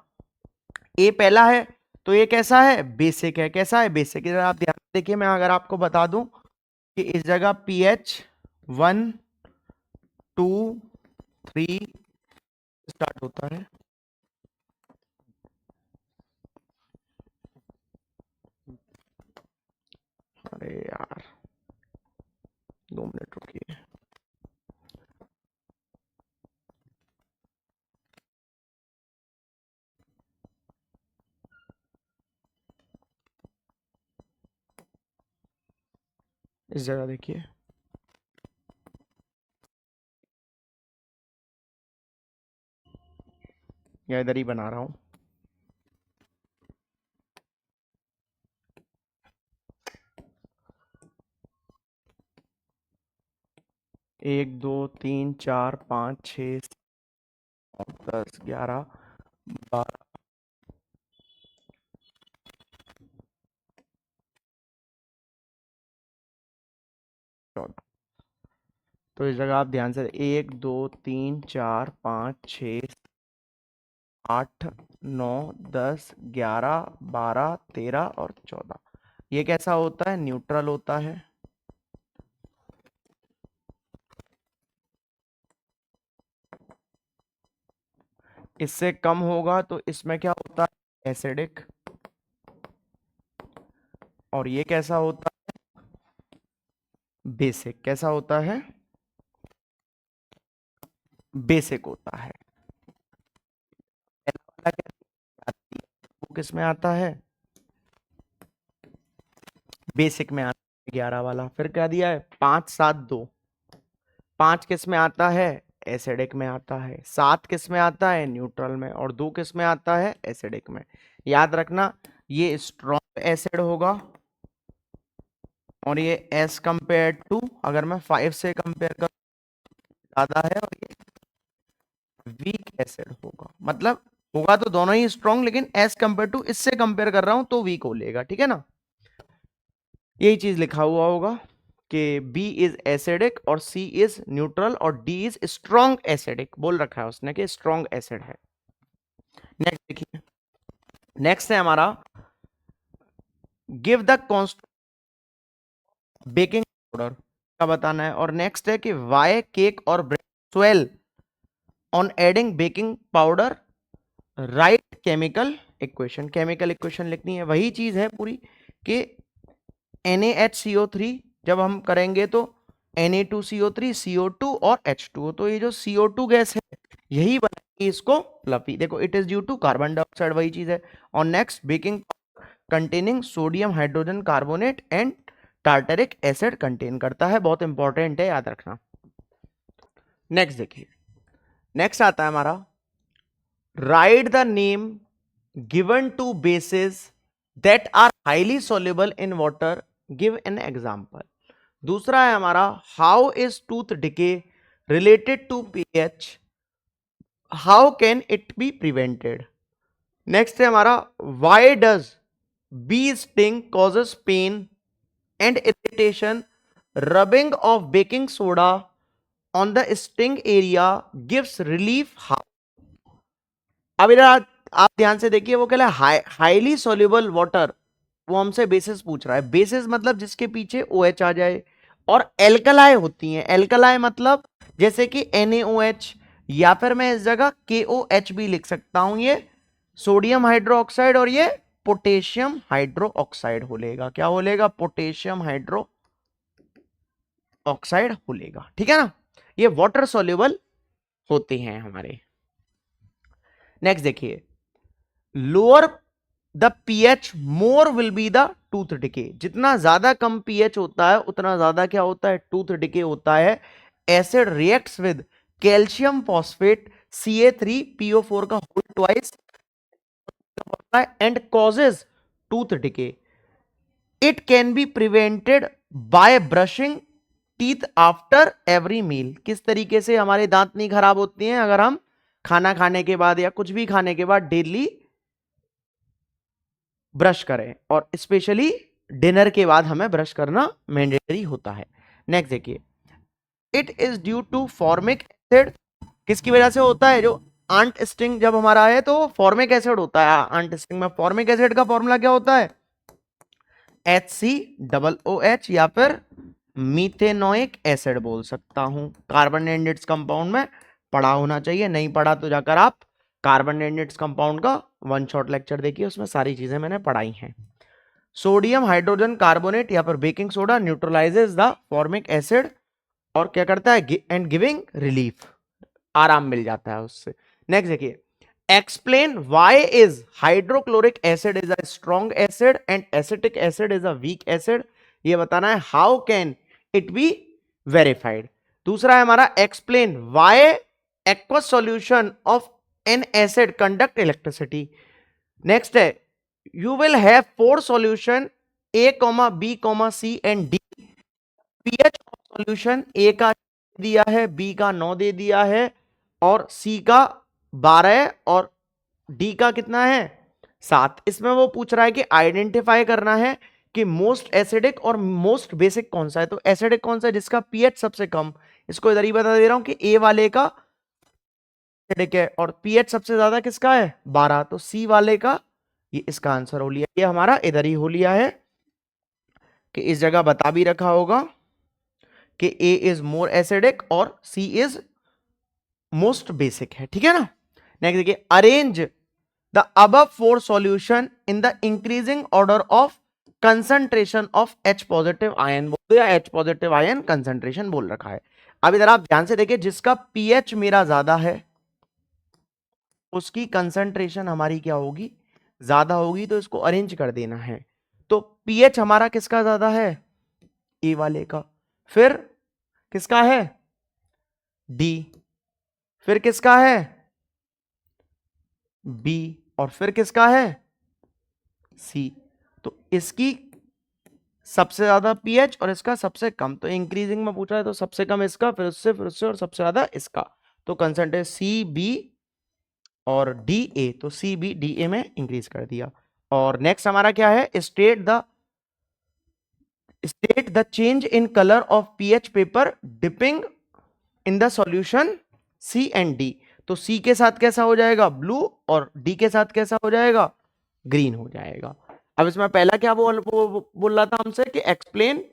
ए पहला है, तो ये कैसा है? बेसिक है। कैसा है? बेसिक। इधर आप ध्यान देखिए, मैं अगर आपको बता दूं कि इस जगह pH 1 2 3 स्टार्ट होता है। अरे यार 2 मिनट रुकिए। इस जगह देखिए, या इधर ही बना रहा हूं। एक 2 3 4 5 6 10 11 12 14। तो इस जगह आप ध्यान से 1 2 3 4 5 6 8 9 10 11 12 13 और 14। ये कैसा होता है? न्यूट्रल होता है। इससे कम होगा तो इसमें क्या होता है? एसिडिक। और ये कैसा होता है? बेसिक। कैसा होता है? बेसिक होता है। वो किस में आता है? बेसिक में आता है 11 वाला। फिर क्या दिया है? 5 7 2। 5 किस में आता है? एसिडिक में आता है। 7 किस में आता है? न्यूट्रल में। और 2 किस में आता है? एसिडिक में। याद रखना, ये स्ट्रॉन्ग एसिड होगा और ये एस कंपेयर टू, अगर मैं 5 से कंपेयर करूं ज्यादा है, और ये वीक एसिड होगा। मतलब होगा तो दोनों ही स्ट्रॉन्ग, लेकिन एस कंपेयर टू इससे कंपेयर कर रहा हूं तो वीक हो लेगा। ठीक है ना? यही चीज लिखा हुआ होगा कि B इज एसिडिक और C इज न्यूट्रल और D इज स्ट्रॉन्ग एसिडिक। बोल रखा है उसने कि स्ट्रॉन्ग एसिड है। नेक्स्ट देखिए, नेक्स्ट है हमारा give the const baking powder का बताना है। और नेक्स्ट है कि वाई केक और bread swell on adding baking powder, right chemical equation. Chemical equation लिखनी है। वही चीज है पूरी कि NaHCO3 जब हम करेंगे तो Na2CO3 CO2 और H2O। तो ये जो CO2 गैस है यही बनाएगी इसको फ्लफी। देखो, it is due to carbon dioxide, वही चीज है। और next, baking containing sodium hydrogen carbonate and tartaric acid contain करता है। बहुत इंपॉर्टेंट है, याद रखना। नेक्स्ट देखिए, नेक्स्ट आता है हमारा write the name given to bases that are highly soluble in water, give an example. दूसरा है हमारा how is tooth decay related to pH, how can it be prevented. Next है हमारा why does bee sting causes pain and irritation, rubbing of baking soda on the sting area gives relief, how. अब इधर आप ध्यान से देखिए, वो कह रहा है हाईली सोल्यूबल वाटर, वो हमसे बेसिस पूछ रहा है। बेसिस मतलब जिसके पीछे OH आ जाए। और एल्कलाई होती हैं। एल्कलाई मतलब जैसे कि NaOH, या फिर मैं इस जगह KOH भी लिख सकता हूं। ये सोडियम हाइड्रो ऑक्साइड और ये पोटेशियम हाइड्रो ऑक्साइड होलेगा। क्या होलेगा? पोटेशियम हाइड्रो ऑक्साइड होलेगा। ठीक है ना? ये वाटर सोल्यूबल होते हैं हमारे। नेक्स्ट देखिए, lower the pH more will be the tooth decay. जितना ज्यादा कम pH होता है उतना ज्यादा क्या होता है? टूथ डिके होता है। Acid reacts with calcium phosphate Ca3PO4 का hole twice and causes tooth decay. It can be prevented by brushing teeth after every meal. किस तरीके से हमारे दांत नहीं खराब होते हैं? अगर हम खाना खाने के बाद या कुछ भी खाने के बाद डेली ब्रश करें, और स्पेशली डिनर के बाद हमें ब्रश करना मैंडेटरी होता है। नेक्स्ट देखिए, it is due to formic acid. किसकी वजह से होता है? जो आंट स्टिंग जब हमारा है तो फॉर्मिक एसिड होता है। आंट स्टिंग में फॉर्मिक एसिड का फॉर्मूला क्या होता है? HCOOH, या फिर मीथेनोइक एसिड बोल सकता हूं। कार्बन एंड इट्स कंपाउंड में पढ़ा होना चाहिए, नहीं पढ़ा तो जाकर आप कार्बन एंड इट्स कंपाउंड का वन शॉट लेक्चर देखिए, उसमें सारी चीजें मैंने पढ़ाई हैं। सोडियम हाइड्रोजन कार्बोनेट या फिर baking soda neutralises the formic acid, और क्या करता है? एंड गिविंग रिलीफ, आराम मिल जाता है उससे। नेक्स्ट देखिए, explain why is hydrochloric acid is a strong acid and acetic acid is a weak acid. ये बताना है how can it be verified. दूसरा है हमारा explain why aqueous solution of N acid conduct electricity. Next है you will have 4 solution A, B, C and D. pH of solution A का दिया है, B का 9 दे दिया है, और C का 12 और D का कितना है? 7। इसमें वो पूछ रहा है कि आइडेंटिफाई करना है कि मोस्ट एसिडिक और मोस्ट बेसिक कौन सा है। तो एसिडिक कौन सा है, जिसका पीएच सबसे कम, इसको इधर ही बता दे रहा हूं कि ए वाले का एसिडिक है, और पीएच सबसे ज्यादा किसका है 12, तो सी वाले का, ये इसका आंसर हो लिया। ये हमारा इधर ही हो लिया है कि इस जगह बता भी रखा होगा कि ए इज मोर एसिडिक और सी इज मोस्ट बेसिक है, ठीक है ना। नेक्स्ट देखिए, arrange the above 4 solution in the increasing order of concentration of H positive ion बोल दिया, H पॉजिटिव आयन कंसंट्रेशन बोल रखा है। अब इधर आप ध्यान से देखिए, जिसका पीएच मेरा ज्यादा है उसकी कंसंट्रेशन हमारी क्या होगी, ज्यादा होगी, तो इसको अरेंज कर देना है। तो पीएच हमारा किसका ज्यादा है, ए वाले का, फिर किसका है डी, फिर किसका है बी, और फिर किसका है सी। तो इसकी सबसे ज्यादा पीएच और इसका सबसे कम, तो इंक्रीजिंग में पूछा है तो सबसे कम इसका, फिर उससे और सबसे ज्यादा इसका। तो कंसंट्रेट सी बी और डी ए, तो सी बी डी ए में इंक्रीज कर दिया। और नेक्स्ट हमारा क्या है, state the change in colour of pH paper dipping in the solution C and D. तो सी के साथ कैसा हो जाएगा ब्लू, और डी के साथ कैसा हो जाएगा ग्रीन हो जाएगा। अब इसमें पहला क्या बोल रहा था हमसे कि explain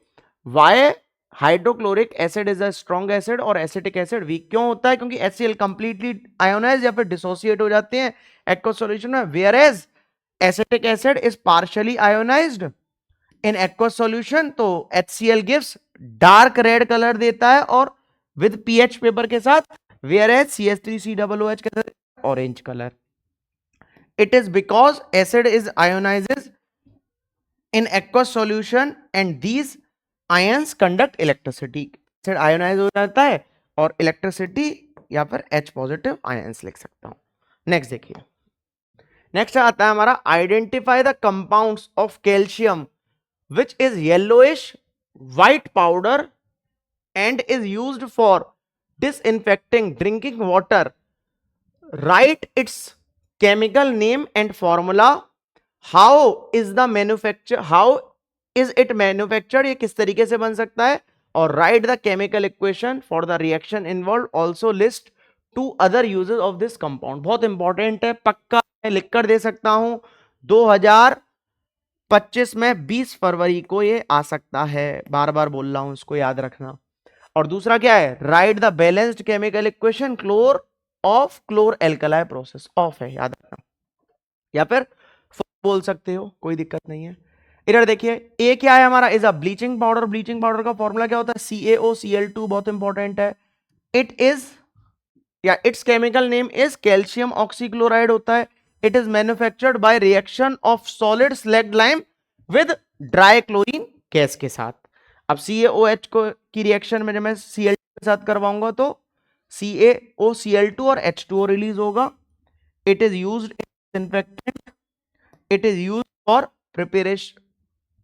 why hydrochloric acid is a strong acid और एसिटिक एसिड वीक क्यों होता है, क्योंकि HCl कंप्लीटली आयोनाइज या फिर डिसोसिएट हो जाते हैं एक्वस सॉल्यूशन में, whereas acetic acid is partially ionized in aqueous solution. तो HCl gives dark red colour देता है और विद पीएच पेपर के साथ, वेयर एज CH3COOH के साथ orange colour. It is because acid is ionises in aqueous solution and these ions conduct electricity। Acid ionise हो जाता है और इलेक्ट्रिसिटी या फिर H पॉजिटिव आयंस लिख सकता हूं। नेक्स्ट देखिए, नेक्स्ट आता है हमारा identify the compounds of calcium which is yellowish white powder and is used for disinfecting drinking water, right it's chemical name and formula, how is it manufactured, ये किस तरीके से बन सकता है, और right the chemical equation for the reaction involve, also list 2 other uses of this compound. बहुत important है, पक्का मैं लिख कर दे सकता हूं 2025 में 20 फरवरी को ये आ सकता है, बार बार बोल रहा हूं इसको याद रखना। और दूसरा क्या है, write the balanced chemical equation chlor of chlor alkali process, of है याद रखना, या फिर बोल सकते हो, कोई दिक्कत नहीं है। इधर देखिए, ए क्या है हमारा, is a bleaching powder. Bleaching powder का फॉर्मूला क्या होता है, CaOCl2, बहुत इंपॉर्टेंट है। इट इज या it's chemical name is calcium oxychloride होता है। It is manufactured by reaction of solid slagged lime with dry chlorine gas के साथ। अब CaOH को की रिएक्शन में जब मैं Cl2 के साथ करवाऊंगा तो CaOCl2 और H2O रिलीज होगा। It is used in disinfectant, it is use for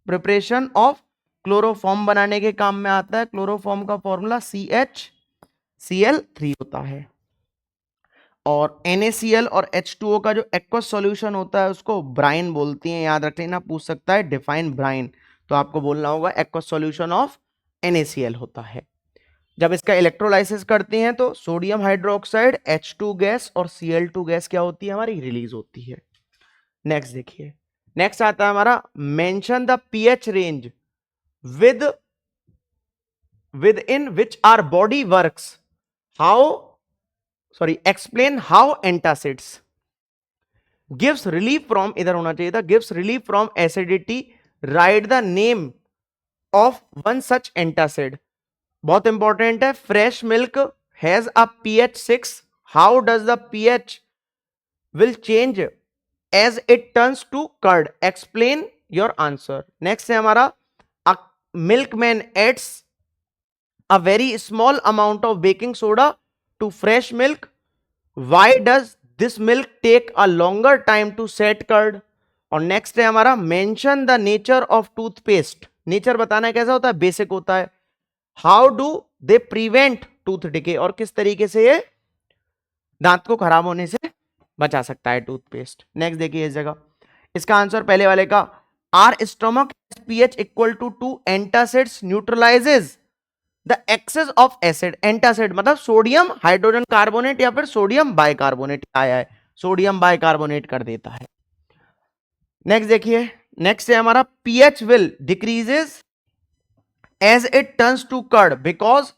preparation of chloroform बनाने के काम में आता है। क्लोरोफॉर्म का फॉर्मूला CHCl3 होता है। और NaCl और H2O का जो एक्वस सॉल्यूशन होता है उसको ब्राइन बोलती हैं, याद रख लेना, पूछ सकता है डिफाइन ब्राइन, तो आपको बोलना होगा एक्वस सॉल्यूशन ऑफ NaCl होता है। जब इसका इलेक्ट्रोलाइसिस करते हैं तो सोडियम हाइड्रोक्साइड H2 गैस और Cl2 गैस क्या होती है हमारी, रिलीज होती है। नेक्स्ट देखिए, नेक्स्ट आता है हमारा mention the pH range with in which our body works, explain how antacids gives relief from, इधर होना चाहिए था, gives relief from acidity, right the name of one such antacid. बहुत इंपॉर्टेंट है, fresh milk has a pH 6, how does the pH will change as it turns to curd, explain your answer। next है हमारा a milkman adds a very small amount of baking soda to fresh milk, why does this milk take a longer time to set curd। और next है हमारा mention the nature of toothpaste, nature बताना है कैसा होता है, basic होता है। how do they prevent tooth decay, और किस तरीके से ये दांत को खराब होने से बचा सकता है टूथपेस्ट। नेक्स्ट देखिए इस जगह, इसका आंसर पहले वाले का our stomach has pH equal to 2 antacids neutralizes the excess of acid. Antacid मतलब सोडियम हाइड्रोजन कार्बोनेट या फिर सोडियम बाइकार्बोनेट आया है, सोडियम बाइकार्बोनेट कर देता है. नेक्स्ट देखिए, नेक्स्ट है हमारा pH will decreases as it turns to curd because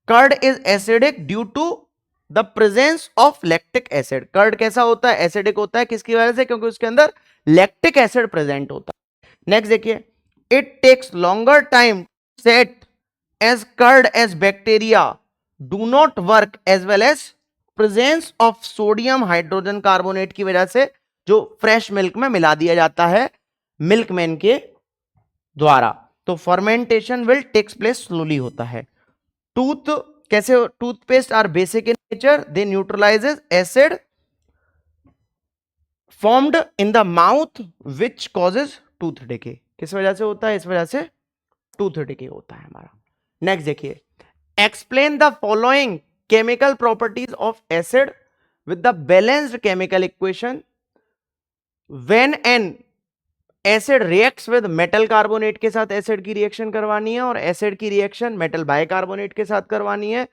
curd is acidic due to the presence of lactic acid. Curd कैसा होता है? एसिडिक होता है. किसकी वजह से? क्योंकि उसके अंदर लैक्टिक एसिड प्रेजेंट होता है. नेक्स्ट देखिए, it takes longer time set as curd as bacteria do not work as well as presence of sodium hydrogen carbonate की वजह से जो फ्रेश मिल्क में मिला दिया जाता है मिल्कमैन के द्वारा. तो fermentation will takes place slowly होता है. टूथ कैसे? Toothpaste are basic in nature, they neutralizes acid formed in the mouth which causes tooth decay. किस वजह से होता है? इस वजह से टूथ डिके होता है हमारा. नेक्स्ट देखिए, explain the following chemical properties of acid with the balanced chemical equation. When an acid reacts with metal carbonate के साथ एसिड की रिएक्शन करवानी है और एसिड की रिएक्शन मेटल बाइकार्बोनेट के साथ करवानी है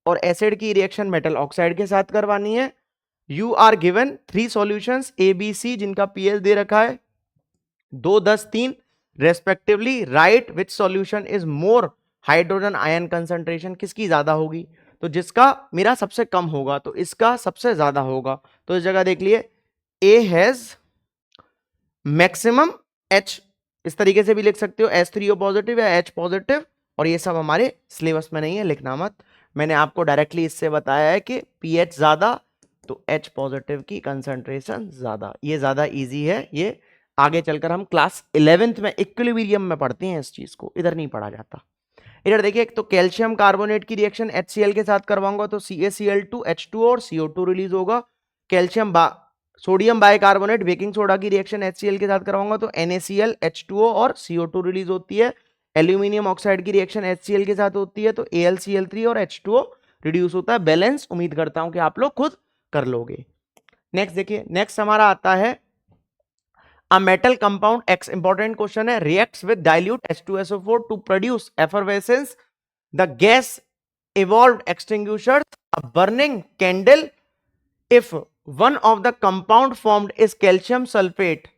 और एसिड की रिएक्शन मेटल ऑक्साइड के साथ करवानी है. You are given 3 solutions A B C जिनका पीएच दे रखा है 2, 10, 3 respectively. Write which solution is more hydrogen ion concentration. किसकी ज्यादा होगी? तो जिसका मेरा सबसे कम होगा तो इसका सबसे ज्यादा होगा. तो इस जगह देख लिए ए हैज मैक्सिमम एच, इस तरीके से भी लिख सकते हो H3O पॉजिटिव या H पॉजिटिव. और ये सब हमारे सिलेबस में नहीं है, लिखना मत. मैंने आपको डायरेक्टली इससे बताया है कि पीएच ज्यादा तो H पॉजिटिव की कंसंट्रेशन ज्यादा. ये ज्यादा इजी है. ये आगे चलकर हम क्लास 11th में इक्विलिब्रियम में पढ़ते हैं इस चीज को, इधर नहीं पढ़ा जाता. इधर देखिए, एक तो कैल्शियम कार्बोनेट की रिएक्शन HCl के साथ करवाऊंगा तो CaCl2 H2O और CO2 रिलीज होगा. Calcium sodium bicarbonate baking soda की रिएक्शन HCl के साथ करवाऊंगा तो NaCl H2O और CO2 रिलीज होती है. एल्यूमिनियम ऑक्साइड की रिएक्शन HCl के साथ होती है तो AlCl3 और H2O रिड्यूस होता है. बैलेंस उम्मीद करता हूं कि आप लोग खुद कर लोगे. नेक्स्ट देखिए, नेक्स्ट हमारा आता है A metal compound X, important question है, reacts with dilute H2SO4 to produce effervescence. The gas evolved extinguishers a burning candle if one of the compound formed is calcium sulfate.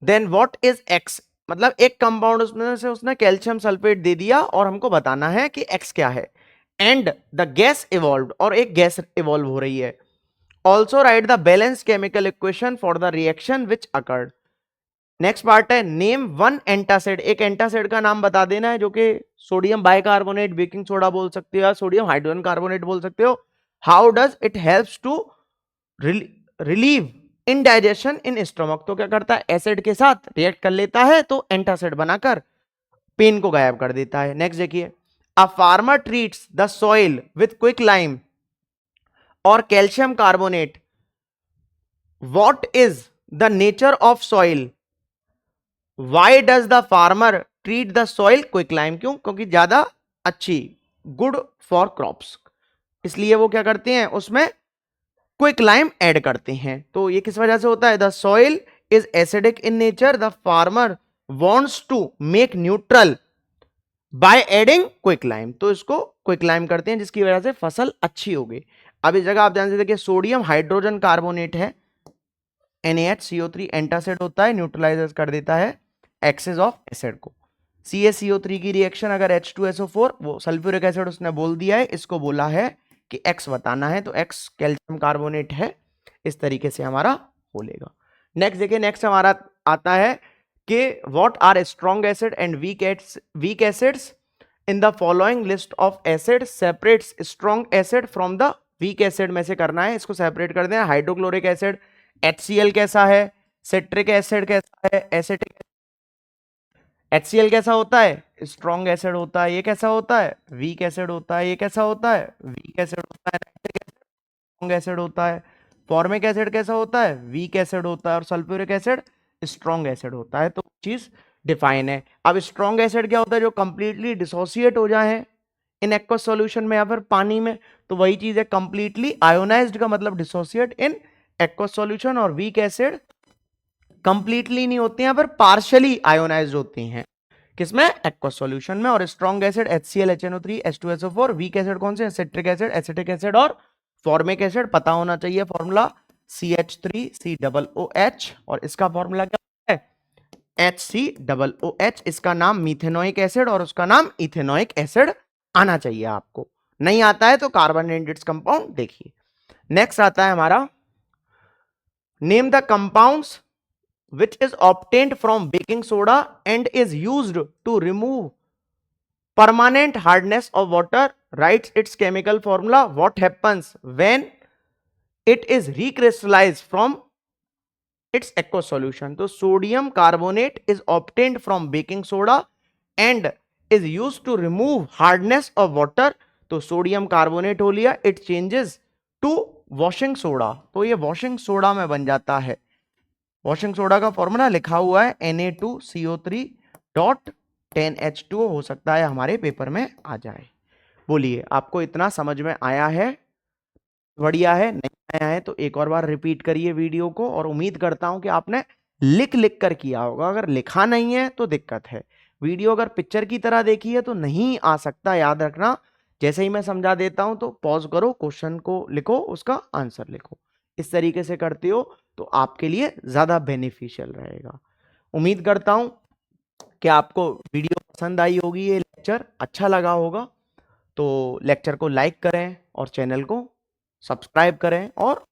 Then what is X? मतलब एक compound उसमें से उसने calcium sulphate दे दिया और हमको बताना है कि X क्या है. एंड द गैस इवॉल्व, और एक गैस इवॉल्व हो रही है. Also right the balance chemical equation for the reaction which occurred. Next part है नेम वन एंटासिड. एक एंटासिड का नाम बता देना है जो कि सोडियम बाइकार्बोनेट बेकिंग सोडा बोल सकते हो, सोडियम हाइड्रोजन कार्बोनेट बोल सकते हो. How does it helps to relieve indigestion in stomach. तो क्या करता है? एसिड के साथ रिएक्ट कर लेता है तो एंटासिड बनाकर पेन को गायब कर देता है. नेक्स्ट देखिए, a farmer treats the soil with quick lime और calcium carbonate. What is the nature of soil? Why does the farmer treat the soil quick lime? क्यों? क्योंकि ज्यादा अच्छी, गुड फॉर क्रॉप्स, इसलिए वो क्या करते हैं उसमें क्विक लाइम ऐड करते हैं. तो ये किस वजह से होता है? The soil is acidic in nature, the farmer wants to make neutral by adding quick lime. तो इसको क्विक लाइम करते हैं जिसकी वजह से फसल अच्छी होगी. अब इस जगह आप ध्यान से देखिए, सोडियम हाइड्रोजन कार्बोनेट है, NaHCO3 एंटासिड होता है, न्यूट्रलाइज कर देता है एक्सेस ऑफ एसिड को. CaCO3 की रिएक्शन अगर H2SO4, वो सल्फ्यूरिक एसिड उसने बोल दिया है, इसको बोला है कि X बताना है तो X कैल्शियम कार्बोनेट है. इस तरीके से हमारा बोलेगा. नेक्स्ट देखिए, नेक्स्ट हमारा आता है कि what are strong acid and weak acids in the following list of acid separates strong acid from the weak acid. में से करना है, इसको सेपरेट कर देना. हाइड्रोक्लोरिक एसिड HCl कैसा है, सिट्रिक एसिड कैसा है, एसिटिक. HCl कैसा होता है? स्ट्रॉन्ग एसिड होता है. ये कैसा होता है? वीक एसिड होता है. ये कैसा होता है? वीक एसिड होता है. स्ट्रॉन्ग एसिड होता है. फॉर्मिक एसिड कैसा होता है? वीक एसिड होता है. और सल्फ्यूरिक एसिड स्ट्रॉन्ग एसिड होता है. तो चीज डिफाइन है. अब स्ट्रॉन्ग एसिड क्या होता है? जो कंप्लीटली डिसोसिएट हो जाए इन एक्वस सॉल्यूशन में या फिर पानी में, तो वही चीज है कंप्लीटली आयोनाइज्ड का मतलब डिसोसिएट इन एक्वस सॉल्यूशन. और वीक एसिड कंप्लीटली नहीं होते हैं पर पार्शियली आयोनाइज्ड होते हैं किसमें, एक्वस सॉल्यूशन में। और strong acid HCl HNO3 H2SO4, weak acid कौन से, सिट्रिक एसिड, एसिटिक एसिड और फॉर्मिक एसिड। पता होना चाहिए फॉर्मूला CH3COOH और इसका फॉर्मूला क्या है, HCOOH। इसका नाम मीथेनोइक एसिड और उसका नाम इथेनोइक एसिड आना चाहिए आपको। नहीं आता है तो कार्बन एंड इट्स कंपाउंड देखिए। नेक्स्ट आता है हमारा, name the compounds which is obtained from baking soda and is used to remove permanent hardness of water. Writes its chemical formula. What happens when it is recrystallized from its aqueous solution? तो sodium carbonate is obtained from baking soda and is used to remove hardness of water. तो sodium carbonate हो लिया, it changes to washing soda, तो ये washing soda में बन जाता है। वॉशिंग सोडा का फॉर्मूला लिखा हुआ है Na2CO3.10H2O, हो सकता है हमारे पेपर में आ जाए। बोलिए आपको इतना समझ में आया है, बढ़िया है, नहीं आया है तो एक और बार रिपीट करिए वीडियो को, और उम्मीद करता हूं कि आपने लिख लिख कर किया होगा। अगर लिखा नहीं है तो दिक्कत है। वीडियो अगर पिक्चर की तरह देखी है तो नहीं आ सकता, याद रखना। जैसे ही मैं समझा देता हूं तो पॉज करो, क्वेश्चन को लिखो, उसका आंसर लिखो। इस तरीके से करते हो तो आपके लिए ज्यादा बेनिफिशियल रहेगा। उम्मीद करता हूं कि आपको वीडियो पसंद आई होगी, ये लेक्चर अच्छा लगा होगा। तो लेक्चर को लाइक करें और चैनल को सब्सक्राइब करें और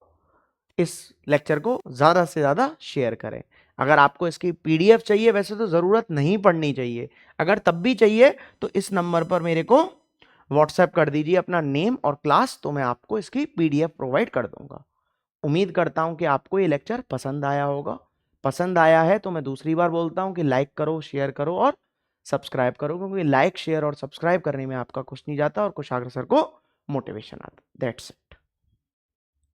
इस लेक्चर को ज़्यादा से ज़्यादा शेयर करें। अगर आपको इसकी PDF चाहिए, वैसे तो ज़रूरत नहीं पड़नी चाहिए, अगर तब भी चाहिए तो इस नंबर पर मेरे को व्हाट्सएप कर दीजिए अपना नेम और क्लास, तो मैं आपको इसकी PDF प्रोवाइड कर दूंगा। उम्मीद करता हूं कि आपको ये लेक्चर पसंद आया होगा। पसंद आया है तो मैं दूसरी बार बोलता हूं कि लाइक करो, शेयर करो और सब्सक्राइब करो, क्योंकि लाइक, शेयर और सब्सक्राइब करने में आपका कुछ नहीं जाता और कुशाग्र सर को मोटिवेशन आता। That's it.